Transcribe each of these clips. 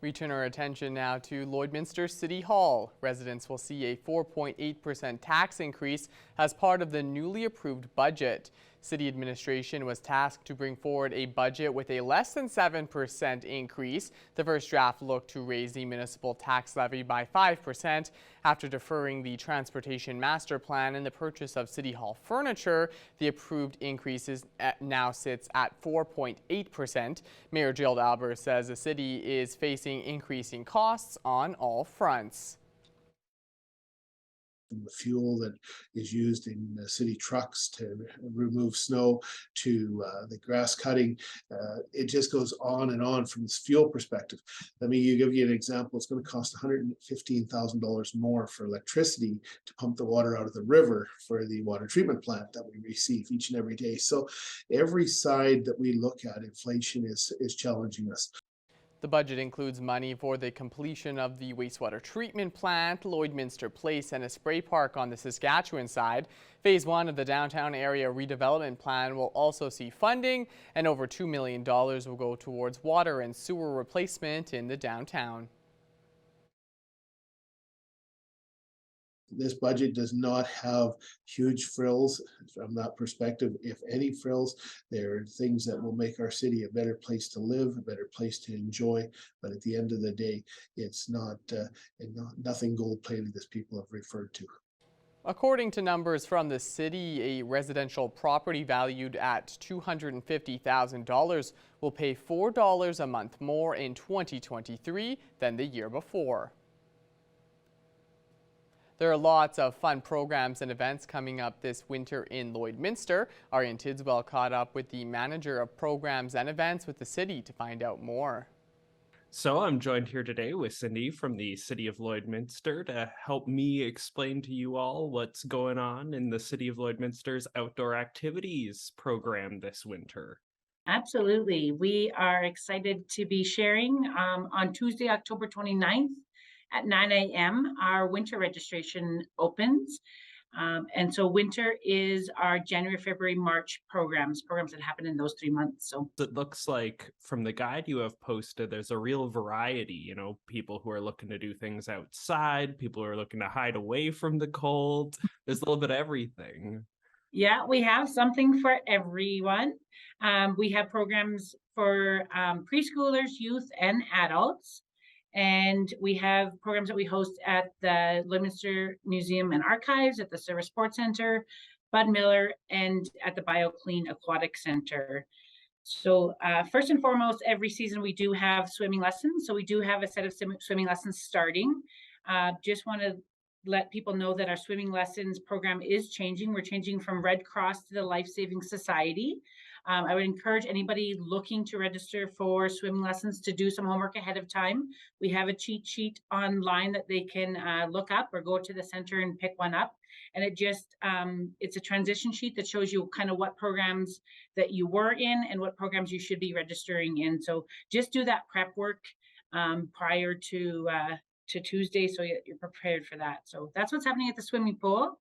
We turn our attention now to Lloydminster City Hall. Residents will see a 4.8% tax increase as part of the newly approved budget. City administration was tasked to bring forward a budget with a less than 7% increase. The first draft looked to raise the municipal tax levy by 5%. After deferring the transportation master plan and the purchase of City Hall furniture, the approved increase now sits at 4.8%. Mayor Gerald Albert says the city is facing increasing costs on all fronts. From the fuel that is used in city trucks to remove snow to the grass cutting. It just goes on and on from this fuel perspective. Let me give you an example. It's going to cost $115,000 more for electricity to pump the water out of the river for the water treatment plant that we receive each and every day. So every side that we look at, inflation is challenging us. The budget includes money for the completion of the wastewater treatment plant, Lloydminster Place, and a spray park on the Saskatchewan side. Phase 1 of the downtown area redevelopment plan will also see funding, and over $2 million will go towards water and sewer replacement in the downtown. This budget does not have huge frills from that perspective. If any frills, there are things that will make our city a better place to live, a better place to enjoy. But at the end of the day, it's nothing gold-plated as people have referred to. According to numbers from the city, a residential property valued at $250,000 will pay $4 a month more in 2023 than the year before. There are lots of fun programs and events coming up this winter in Lloydminster. Arian Tidswell caught up with the manager of programs and events with the city to find out more. So I'm joined here today with Cindy from the City of Lloydminster to help me explain to you all what's going on in the City of Lloydminster's outdoor activities program this winter. Absolutely. We are excited to be sharing on Tuesday, October 29th at 9 a.m. Our winter registration opens. And so winter is our January, February, March programs that happen in those 3 months. So it looks like from the guide you have posted, there's a real variety, people who are looking to do things outside, people who are looking to hide away from the cold. There's a little bit of everything. Yeah, we have something for everyone. We have programs for preschoolers, youth, and adults. And we have programs that we host at the Lloydminster Museum and Archives, at the Service Sports Center, Bud Miller, and at the BioClean Aquatic Center. So first and foremost, every season we do have swimming lessons. So we do have a set of swimming lessons starting. Just want to let people know that our swimming lessons program is changing. We're changing from Red Cross to the Life Saving Society. I would encourage anybody looking to register for swimming lessons to do some homework ahead of time. We have a cheat sheet online that they can look up or go to the center and pick one up. And it's a transition sheet that shows you kind of what programs that you were in and what programs you should be registering in. So just do that prep work prior to Tuesday so you're prepared for that. So that's what's happening at the swimming pool.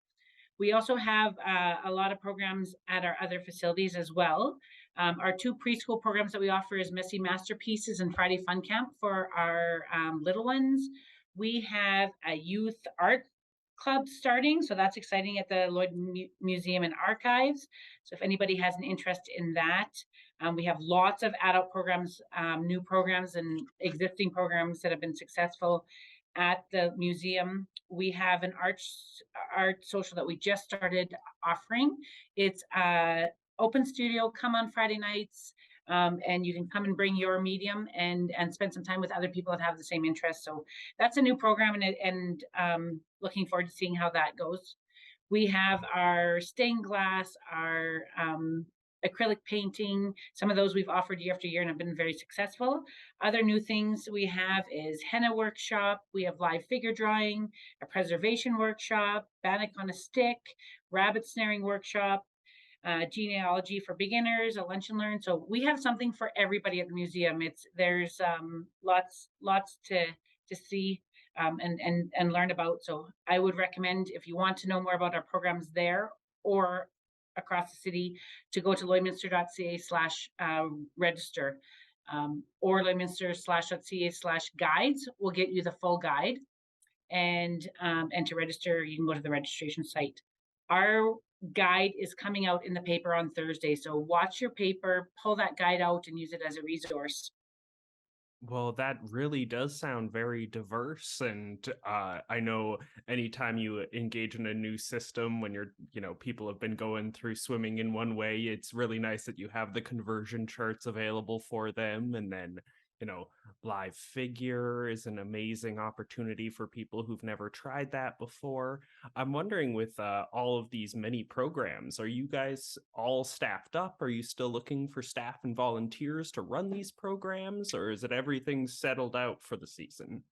We also have a lot of programs at our other facilities as well. Our 2 preschool programs that we offer is Messy Masterpieces and Friday Fun Camp for our little ones. We have a youth art club starting, so that's exciting at the Lloyd Museum and Archives. So if anybody has an interest in that, we have lots of adult programs, new programs, and existing programs that have been successful at the museum. We have an art social that we just started offering. It's open studio. Come on Friday nights, and you can come and bring your medium and spend some time with other people that have the same interest. So that's a new program, and looking forward to seeing how that goes. We have our stained glass, our acrylic painting. Some of those we've offered year after year and have been very successful. Other new things we have is henna workshop. We have live figure drawing, a preservation workshop, bannock on a stick, rabbit snaring workshop, genealogy for beginners, a lunch and learn. So we have something for everybody at the museum. There's lots to see and learn about. So I would recommend, if you want to know more about our programs there or across the city, to go to lloydminster.ca/register. or lloydminster.ca/guides will get you the full guide. And to register, you can go to the registration site. Our guide is coming out in the paper on Thursday, so watch your paper, pull that guide out, and use it as a resource. Well, that really does sound very diverse. And I know anytime you engage in a new system, when people have been going through swimming in one way, it's really nice that you have the conversion charts available for them. And then, live figure is an amazing opportunity for people who've never tried that before. I'm wondering, with all of these many programs, are you guys all staffed up? Are you still looking for staff and volunteers to run these programs, or is it everything settled out for the season?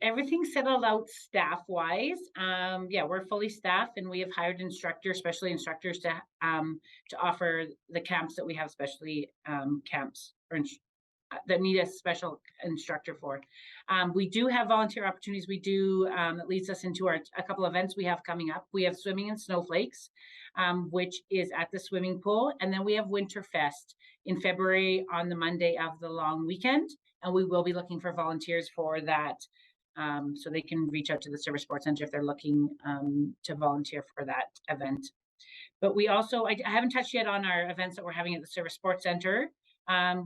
Everything's settled out staff wise. Yeah, we're fully staffed, and we have hired instructors, specialty instructors, to offer the camps that we have, especially camps that need a special instructor for. We do have volunteer opportunities. We do, that leads us into a couple events we have coming up. We have Swimming in Snowflakes, which is at the swimming pool. And then we have Winterfest in February on the Monday of the long weekend. And we will be looking for volunteers for that. So they can reach out to the Service Sports Center if they're looking to volunteer for that event. But we also, I haven't touched yet on our events that we're having at the Service Sports Center.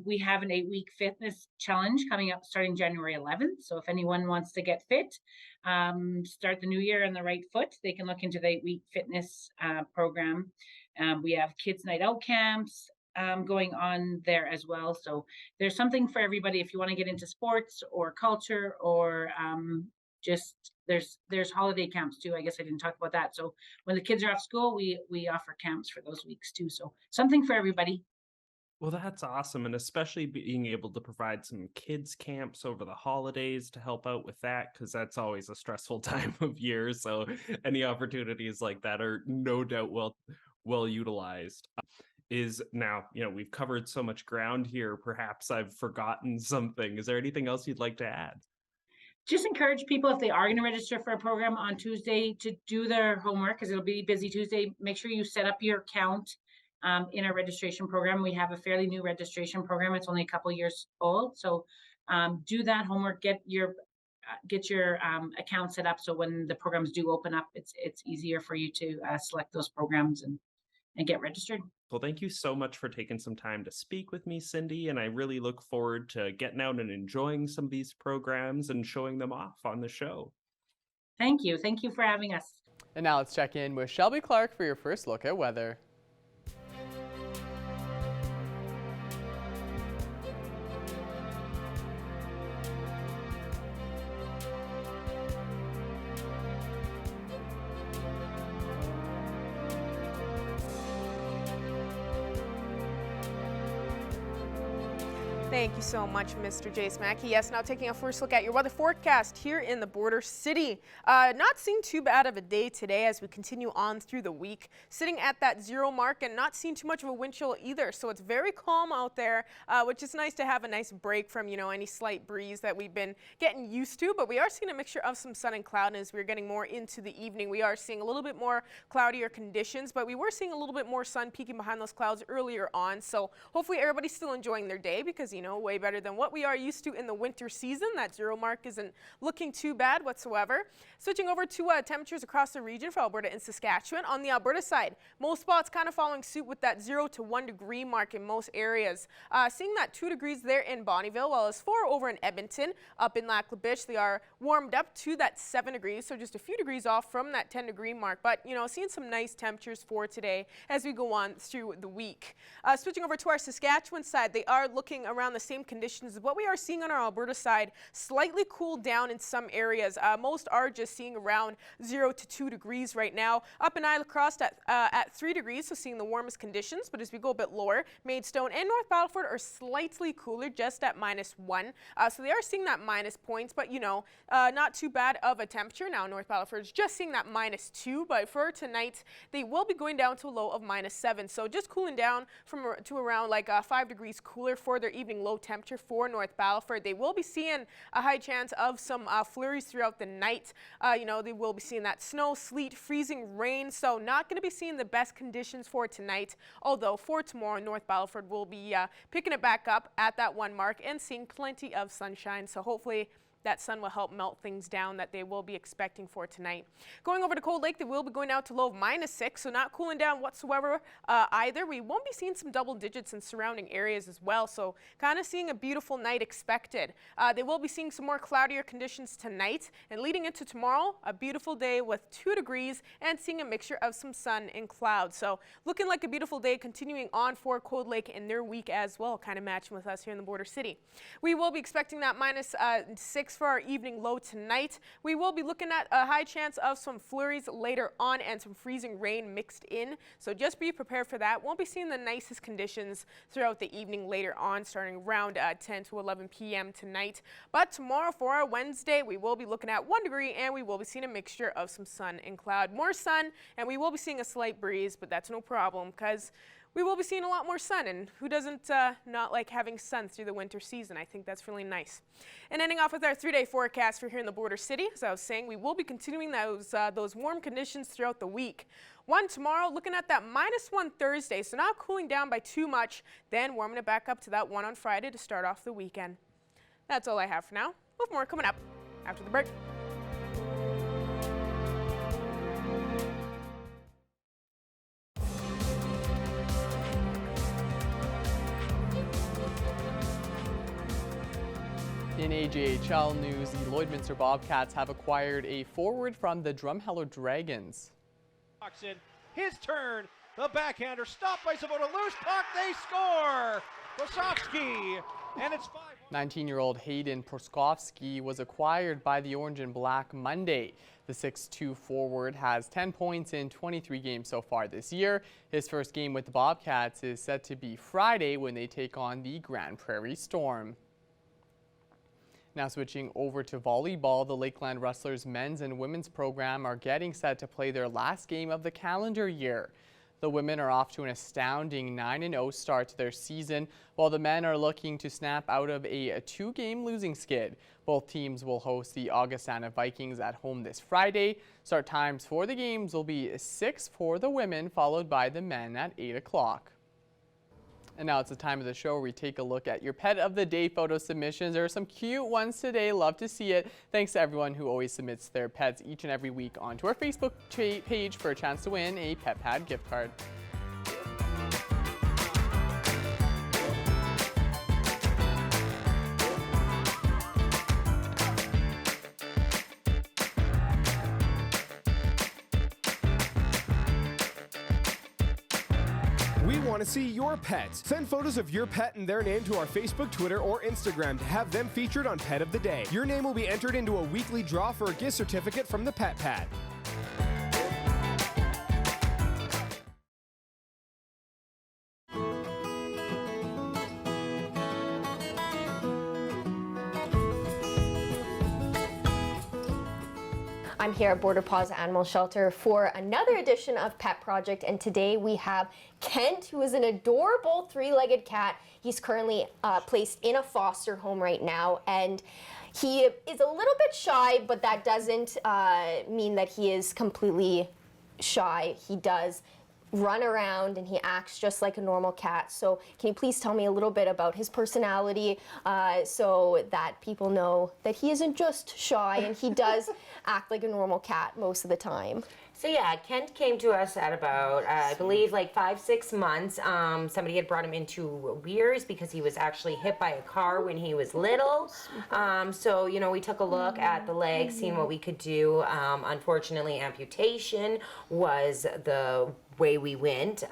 We have an 8-week fitness challenge coming up starting January 11th. So if anyone wants to get fit, start the new year on the right foot, they can look into the 8-week fitness program. We have kids' night out camps going on there as well. So there's something for everybody if you want to get into sports or culture, or just there's holiday camps too. I guess I didn't talk about that. So when the kids are off school, we offer camps for those weeks too. So something for everybody. Well, that's awesome. And especially being able to provide some kids camps over the holidays to help out with that, because that's always a stressful time of year. So any opportunities like that are no doubt well utilized. Is now, we've covered so much ground here. Perhaps I've forgotten something. Is there anything else you'd like to add? Just encourage people, if they are going to register for a program on Tuesday, to do their homework, because it'll be busy Tuesday. Make sure you set up your account in our registration program. We have a fairly new registration program. It's only a couple years old. So do that homework, get your account set up, so when the programs do open up, it's easier for you to select those programs and get registered. Well, thank you so much for taking some time to speak with me, Cindy, and I really look forward to getting out and enjoying some of these programs and showing them off on the show. Thank you. Thank you for having us. And now let's check in with Shelby Clark for your first look at weather. Thank you so much, Mr. Jace Mackey. Yes, now taking a first look at your weather forecast here in the border city. Not seeing too bad of a day today as we continue on through the week. Sitting at that 0 mark and not seeing too much of a wind chill either. So it's very calm out there, which is nice to have a nice break from, any slight breeze that we've been getting used to. But we are seeing a mixture of some sun and cloud, and as we're getting more into the evening, we are seeing a little bit more cloudier conditions, but we were seeing a little bit more sun peeking behind those clouds earlier on. So hopefully everybody's still enjoying their day, because, way better than what we are used to in the winter season. That 0 mark isn't looking too bad whatsoever. Switching over to temperatures across the region for Alberta and Saskatchewan. On the Alberta side, most spots kind of following suit with that 0 to 1 degree mark in most areas. Seeing that 2 degrees there in Bonnyville, while as 4 over in Edmonton. Up in Lac La Biche, they are warmed up to that 7 degrees, so just a few degrees off from that 10 degree mark. But, seeing some nice temperatures for today as we go on through the week. Switching over to our Saskatchewan side, they are looking around the same conditions as what we are seeing on our Alberta side. Slightly cooled down in some areas. Most are just seeing around 0 to 2 degrees right now. Up in Isle Cross at 3 degrees, so seeing the warmest conditions. But as we go a bit lower, Maidstone and North Battleford are slightly cooler, just at -1. So they are seeing that minus points, but not too bad of a temperature. Now North Battleford is just seeing that -2, but for tonight they will be going down to a low of -7. So just cooling down to around like 5 degrees cooler for their evening evening low temperature for North Battleford. They will be seeing a high chance of some flurries throughout the night. They will be seeing that snow, sleet, freezing rain, so not going to be seeing the best conditions for tonight. Although for tomorrow, North Battleford will be picking it back up at that 1 mark and seeing plenty of sunshine. So hopefully that sun will help melt things down that they will be expecting for tonight. Going over to Cold Lake, they will be going out to low of -6, so not cooling down whatsoever either. We won't be seeing some double digits in surrounding areas as well, so kind of seeing a beautiful night expected. They will be seeing some more cloudier conditions tonight, and leading into tomorrow, a beautiful day with 2 degrees and seeing a mixture of some sun and clouds. So looking like a beautiful day continuing on for Cold Lake in their week as well, kind of matching with us here in the Border City. We will be expecting that -6 for our evening low tonight. We will be looking at a high chance of some flurries later on and some freezing rain mixed in. So just be prepared for that. Won't be seeing the nicest conditions throughout the evening later on, starting around 10 to 11 p.m. tonight. But tomorrow for our Wednesday, we will be looking at 1 degree and we will be seeing a mixture of some sun and cloud. More sun, and we will be seeing a slight breeze, but that's no problem because we will be seeing a lot more sun, and who doesn't not like having sun through the winter season? I think that's really nice. And ending off with our 3-day forecast for here in the Border City, as I was saying, we will be continuing those warm conditions throughout the week. 1 tomorrow, looking at that -1 Thursday, so not cooling down by too much, then warming it back up to that 1 on Friday to start off the weekend. That's all I have for now, with more coming up after the break. In AJHL news, the Lloydminster Bobcats have acquired a forward from the Drumheller Dragons. His turn, the backhander stopped by Sabota, loose puck, they score! Wasowski, and it's 5. 19-year-old Hayden Proskowski was acquired by the Orange and Black Monday. The 6'2 forward has 10 points in 23 games so far this year. His first game with the Bobcats is set to be Friday when they take on the Grand Prairie Storm. Now switching over to volleyball, the Lakeland Rustlers men's and women's program are getting set to play their last game of the calendar year. The women are off to an astounding 9-0 start to their season, while the men are looking to snap out of a 2-game losing skid. Both teams will host the Augustana Vikings at home this Friday. Start times for the games will be 6 for the women, followed by the men at 8 o'clock. And now it's the time of the show where we take a look at your Pet of the Day photo submissions. There are some cute ones today. Love to see it. Thanks to everyone who always submits their pets each and every week onto our Facebook page for a chance to win a Pet Pad gift card. We want to see your pets. Send photos of your pet and their name to our Facebook, Twitter, or Instagram to have them featured on Pet of the Day. Your name will be entered into a weekly draw for a gift certificate from the Pet Pad. I'm here at Border Paws Animal Shelter for another edition of Pet Project, and today we have Kent, who is an adorable 3-legged cat. He's currently placed in a foster home right now, and he is a little bit shy, but that doesn't mean that he is completely shy. He does run around and he acts just like a normal cat. So can you please tell me a little bit about his personality so that people know that he isn't just shy and he does act like a normal cat most of the time? So yeah, Kent came to us at about, I believe, like 5-6 months. Somebody had brought him into Weirs because he was actually hit by a car when he was little. So, you know, we took a look at the legs, seeing what we could do. Unfortunately, amputation was the way we went.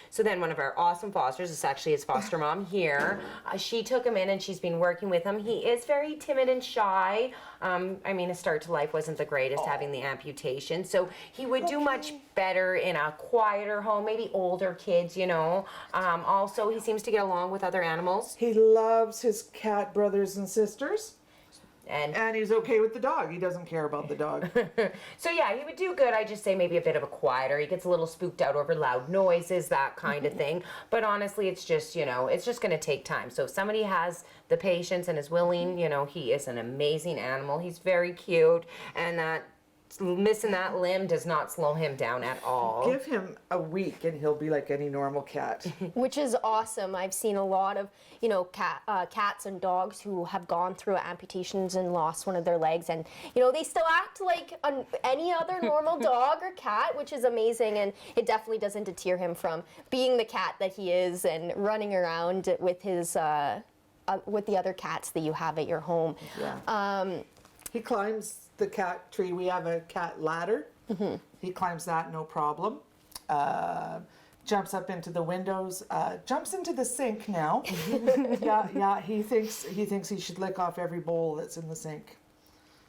So then one of our awesome fosters, it's actually his foster mom here, she took him in and she's been working with him. He is very timid and shy. I mean, his start to life wasn't the greatest, having the amputation. So he would do much better in a quieter home, maybe older kids, you know. Also, he seems to get along with other animals. He loves his cat brothers and sisters. And he's okay with the dog. He doesn't care about the dog. so yeah, he would do good. I just say maybe a bit of a quieter. He gets a little spooked out over loud noises, that kind of thing. But honestly, it's just, it's just going to take time. So if somebody has the patience and is willing, he is an amazing animal. He's very cute, and that missing that limb does not slow him down at all. Give him a week and he'll be like any normal cat. Which is awesome. I've seen a lot of, cats and dogs who have gone through amputations and lost one of their legs, and they still act like any other normal dog or cat, which is amazing, and it definitely doesn't deter him from being the cat that he is and running around with his with the other cats that you have at your home. Yeah. He climbs the cat tree. We have a cat ladder. He climbs that, no problem. Jumps up into the windows. Jumps into the sink now. Yeah. He thinks he should lick off every bowl that's in the sink.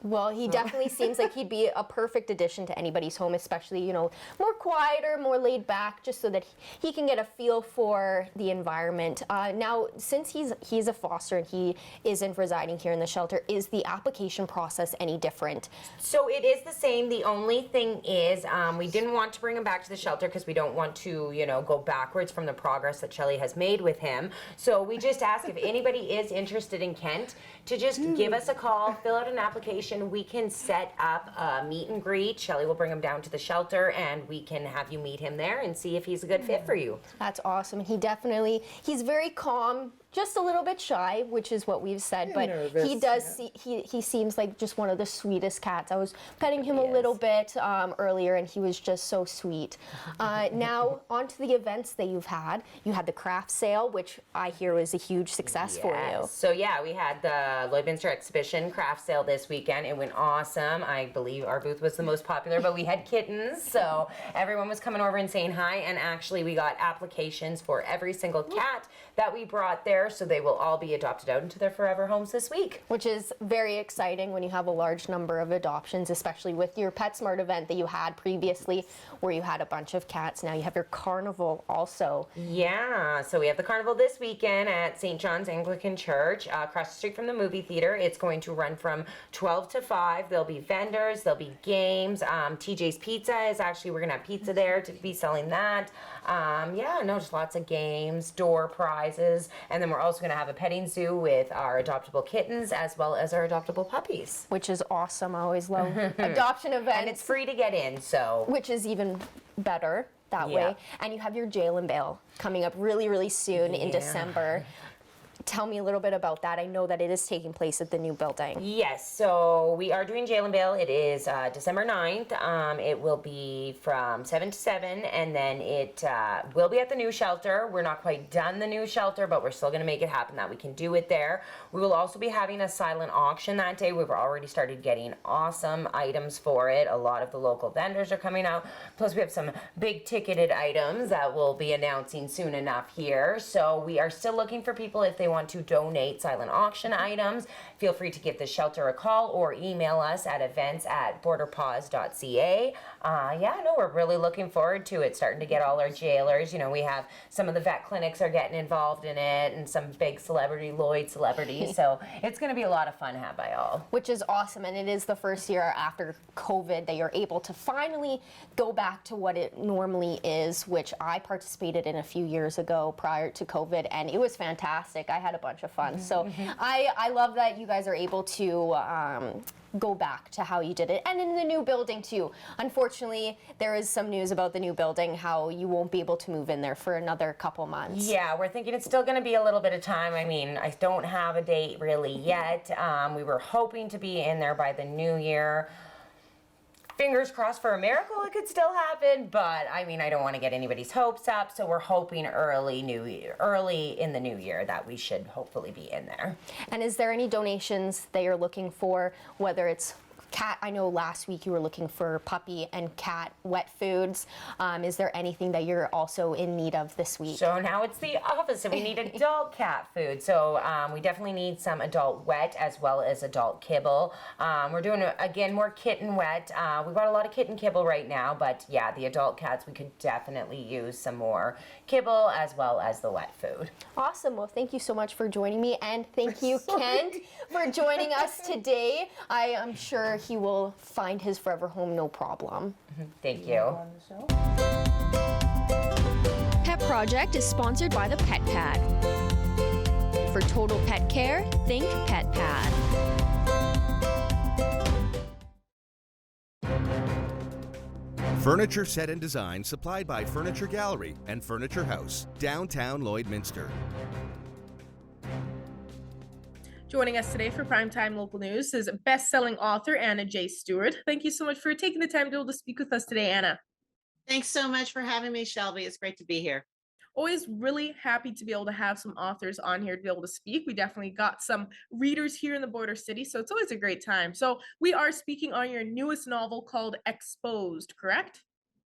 Well, he definitely seems like he'd be a perfect addition to anybody's home, especially, more quieter, more laid back, just so that he can get a feel for the environment. Now, since he's a foster and he isn't residing here in the shelter, is the application process any different? So it is the same. The only thing is we didn't want to bring him back to the shelter because we don't want to, go backwards from the progress that Shelley has made with him. So we just ask if anybody is interested in Kent to just give us a call, fill out an application. We can set up a meet and greet. Shelley will bring him down to the shelter and we can have you meet him there and see if he's a good fit for you. That's awesome. He's very calm, just a little bit shy, which is what we've said, but nervous, he does he seems like just one of the sweetest cats. I was petting him a little bit earlier, and he was just so sweet. Now on to the events that you've had. You had the craft sale, which I hear was a huge success for you. So yeah, we had the Lloydminster Exhibition craft sale this weekend. It went awesome. I believe our booth was the most popular, but we had kittens, so everyone was coming over and saying hi, and actually we got applications for every single cat that we brought there, so they will all be adopted out into their forever homes this week. Which is very exciting when you have a large number of adoptions, especially with your PetSmart event that you had previously, where you had a bunch of cats. Now you have your carnival also. Yeah, so we have the carnival this weekend at St. John's Anglican Church, across the street from the movie theater. It's going to run from 12 to 5. There'll be vendors, there'll be games. TJ's Pizza is actually, we're gonna have pizza there to be selling that. Just lots of games, door prizes, and then we're also going to have a petting zoo with our adoptable kittens as well as our adoptable puppies. Which is awesome. I always love adoption events. And it's free to get in, so. Which is even better that way. And you have your jail and bail coming up really, really soon in December. Tell me a little bit about that. I know that it is taking place at the new building. Yes, so we are doing jail and bail. It is December 9th. It will be from 7 to 7, and then it will be at the new shelter. We're not quite done the new shelter, but we're still going to make it happen that we can do it there. We will also be having a silent auction that day. We've already started getting awesome items for it. A lot of the local vendors are coming out. Plus, we have some big ticketed items that we'll be announcing soon enough here. So we are still looking for people if they want to donate silent auction items. Feel free to give the shelter a call or email us at events@borderpaws.ca. We're really looking forward to it, starting to get all our jailers. We have some of the vet clinics are getting involved in it, and some big Lloyd celebrities. So it's going to be a lot of fun had by all. Which is awesome, and it is the first year after COVID that you're able to finally go back to what it normally is, which I participated in a few years ago prior to COVID, and it was fantastic. I had a bunch of fun. So I love that you guys are able to go back to how you did it. And in the new building too. Unfortunately, there is some news about the new building, how you won't be able to move in there for another couple months. Yeah, we're thinking it's still going to be a little bit of time. I mean, I don't have a date really yet. We were hoping to be in there by the new year. Fingers crossed for a miracle, it could still happen, but I mean, I don't want to get anybody's hopes up, so we're hoping early in the new year that we should hopefully be in there. And is there any donations that you're looking for, whether it's cat, I know last week you were looking for puppy and cat wet foods. Is there anything that you're also in need of this week? So now it's the opposite. We need adult cat food. So we definitely need some adult wet as well as adult kibble. We're doing, again, more kitten wet. We've got a lot of kitten kibble right now, but yeah, the adult cats, we could definitely use some more kibble as well as the wet food. Awesome. Well, thank you so much for joining me, and thank you, Kent, for joining us today. I am sure he will find his forever home no problem. Thank you. Pet Project is sponsored by the Pet Pad. For total pet care, think Pet Pad. Furniture set and design supplied by Furniture Gallery and Furniture House, downtown Lloydminster. Joining us today for Primetime Local News is best-selling author Anna J. Stewart. Thank you so much for taking the time to be able to speak with us today, Anna. Thanks so much for having me, Shelby. It's great to be here. Always really happy to be able to have some authors on here to be able to speak. We definitely got some readers here in the border city, so it's always a great time. So we are speaking on your newest novel called Exposed, correct?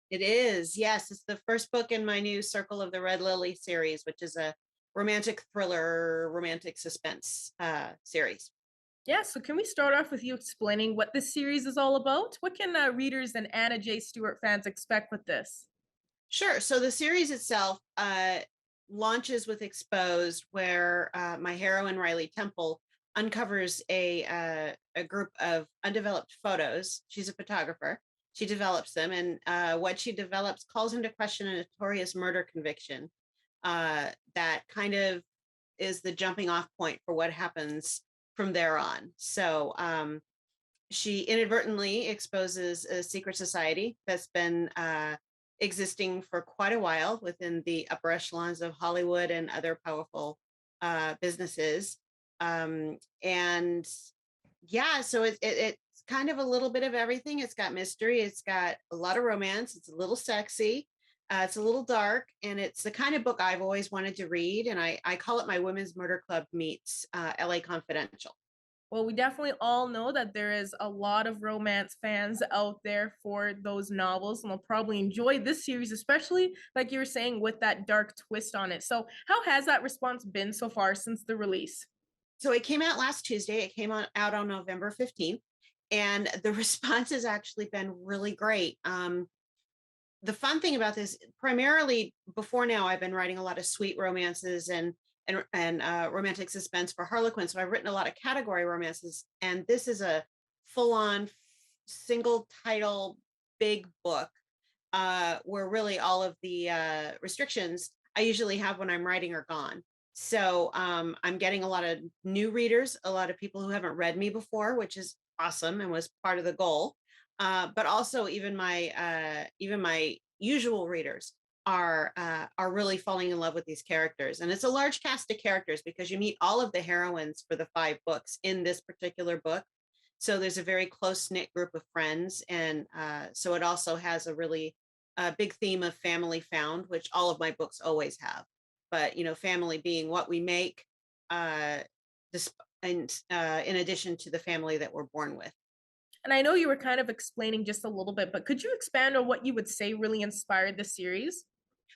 It is, yes. It's the first book in my new Circle of the Red Lily series, which is a romantic thriller, romantic suspense series. Yeah, so can we start off with you explaining what this series is all about? What can readers and Anna J. Stewart fans expect with this? Sure. So the series itself launches with Exposed, where my heroine, Riley Temple, uncovers a group of undeveloped photos. She's a photographer. She develops them, and what she develops calls into question a notorious murder conviction that kind of is the jumping off point for what happens from there on. So she inadvertently exposes a secret society that's been existing for quite a while within the upper echelons of Hollywood and other powerful businesses. And yeah, so it's kind of a little bit of everything. It's got mystery. It's got a lot of romance. It's a little sexy. It's a little dark, and it's the kind of book I've always wanted to read. And I call it my Women's Murder Club meets LA Confidential. Well, we definitely all know that there is a lot of romance fans out there for those novels, and they'll probably enjoy this series, especially like you were saying, with that dark twist on it. So how has that response been so far since the release? So it came out last Tuesday. It came out on November 15th, and the response has actually been really great. The fun thing about this, primarily before now, I've been writing a lot of sweet romances and romantic suspense for Harlequin. So I've written a lot of category romances, and this is a full-on single title big book where really all of the restrictions I usually have when I'm writing are gone. So I'm getting a lot of new readers, a lot of people who haven't read me before, which is awesome and was part of the goal. But also even my usual readers are really falling in love with these characters. And it's a large cast of characters because you meet all of the heroines for the 5 books in this particular book. So there's a very close-knit group of friends. And so it also has a really big theme of family found, which all of my books always have. But, you know, family being what we make in addition to the family that we're born with. And I know you were kind of explaining just a little bit, but could you expand on what you would say really inspired the series?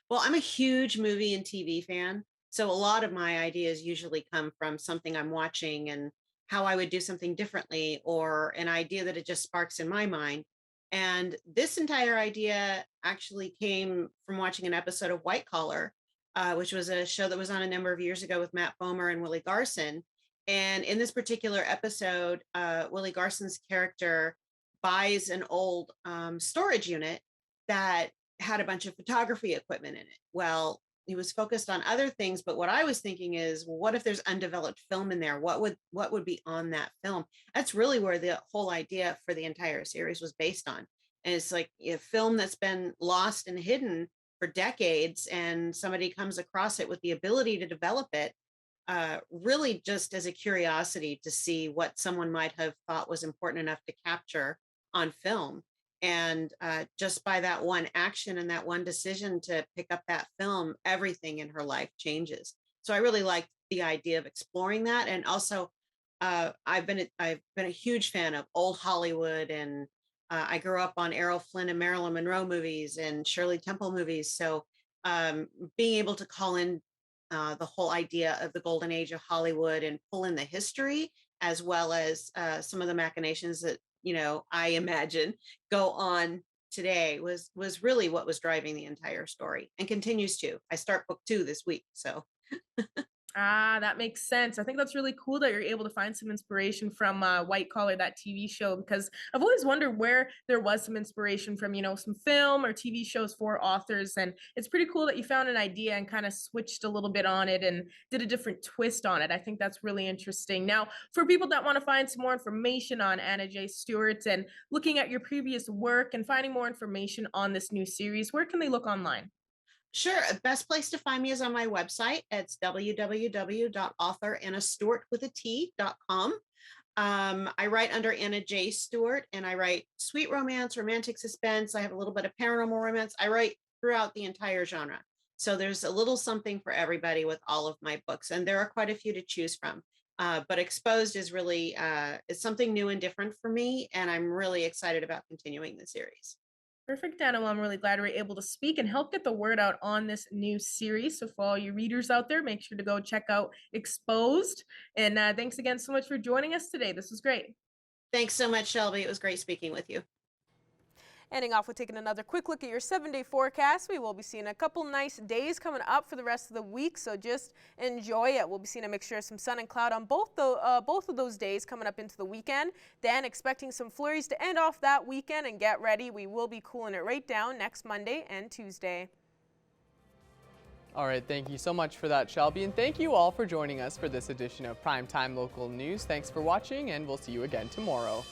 Well, I'm a huge movie and TV fan. So a lot of my ideas usually come from something I'm watching and how I would do something differently, or an idea that it just sparks in my mind. And this entire idea actually came from watching an episode of White Collar, which was a show that was on a number of years ago with Matt Bomer and Willie Garson. And in this particular episode, Willie Garson's character buys an old storage unit that had a bunch of photography equipment in it. Well, he was focused on other things, but what I was thinking is, well, what if there's undeveloped film in there? What would be on that film? That's really where the whole idea for the entire series was based on. And it's like a film that's been lost and hidden for decades, and somebody comes across it with the ability to develop it. Really just as a curiosity to see what someone might have thought was important enough to capture on film. And just by that one action and that one decision to pick up that film, everything in her life changes. So I really liked the idea of exploring that. And also, I've been a huge fan of old Hollywood, and I grew up on Errol Flynn and Marilyn Monroe movies and Shirley Temple movies. So being able to call in the whole idea of the golden age of Hollywood and pull in the history, as well as some of the machinations that I imagine go on today, was really what was driving the entire story, and continues to. I start book 2 this week, so. Ah, that makes sense. I think that's really cool that you're able to find some inspiration from White Collar, that TV show, because I've always wondered where there was some inspiration from, some film or TV shows for authors. And it's pretty cool that you found an idea and kind of switched a little bit on it and did a different twist on it. I think that's really interesting. Now, for people that want to find some more information on Anna J. Stewart and looking at your previous work and finding more information on this new series, where can they look online? Sure. Best place to find me is on my website. It's www.authorannastewart.com. I write under Anna J. Stewart, and I write sweet romance, romantic suspense. I have a little bit of paranormal romance. I write throughout the entire genre. So there's a little something for everybody with all of my books, and there are quite a few to choose from. But Exposed is really it's something new and different for me, and I'm really excited about continuing the series. Perfect, Anna. Well, I'm really glad we're able to speak and help get the word out on this new series. So for all you readers out there, make sure to go check out Exposed. And thanks again so much for joining us today. This was great. Thanks so much, Shelby. It was great speaking with you. Ending off with taking another quick look at your 7-day forecast. We will be seeing a couple nice days coming up for the rest of the week, so just enjoy it. We'll be seeing a mixture of some sun and cloud on both of those days coming up into the weekend. Then expecting some flurries to end off that weekend, and get ready. We will be cooling it right down next Monday and Tuesday. All right, thank you so much for that, Shelby, and thank you all for joining us for this edition of Primetime Local News. Thanks for watching, and we'll see you again tomorrow.